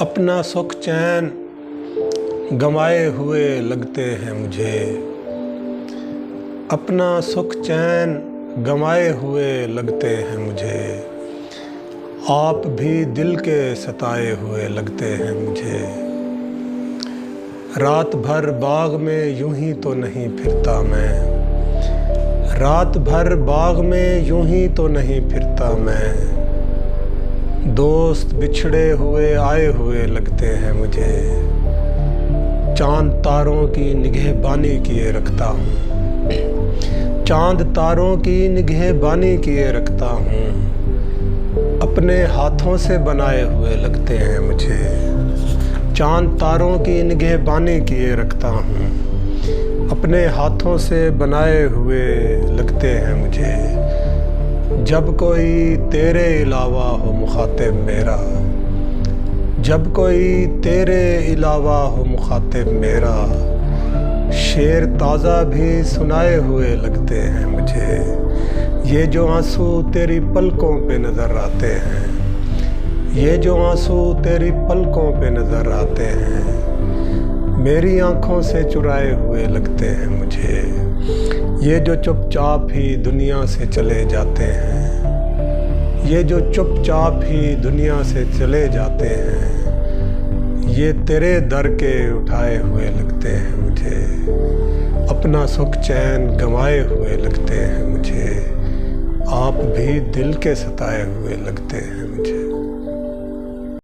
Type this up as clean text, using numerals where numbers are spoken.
अपना सुख चैन गंवाए हुए लगते हैं मुझे। अपना सुख चैन गंवाए हुए लगते हैं मुझे। आप भी दिल के सताए हुए लगते हैं मुझे। रात भर बाग में यूं ही तो नहीं फिरता मैं। रात भर बाग में यूं ही तो नहीं फिरता मैं। दोस्त बिछड़े हुए आए हुए लगते हैं मुझे। चांद तारों की निगहबानी किए रखता हूँ। चांद तारों की निगहबानी किए रखता हूँ। अपने हाथों से बनाए हुए लगते हैं मुझे। चांद तारों की निगहबानी किए रखता हूँ। अपने हाथों से बनाए हुए लगते हैं मुझे। जब कोई तेरे अलावा हो मुखातिब मेरा। जब कोई तेरे अलावा हो मुखातिब मेरा। शेर ताज़ा भी सुनाए हुए लगते हैं मुझे। ये जो आंसू तेरी पलकों पे नज़र आते हैं। ये जो आंसू तेरी पलकों पे नज़र आते हैं। मेरी आँखों से चुराए हुए लगते हैं मुझे। ये जो चुपचाप ही दुनिया से चले जाते हैं। ये जो चुपचाप ही दुनिया से चले जाते हैं। ये तेरे दर के उठाए हुए लगते हैं मुझे। अपना सुख चैन गंवाए हुए लगते हैं मुझे। आप भी दिल के सताए हुए लगते हैं मुझे।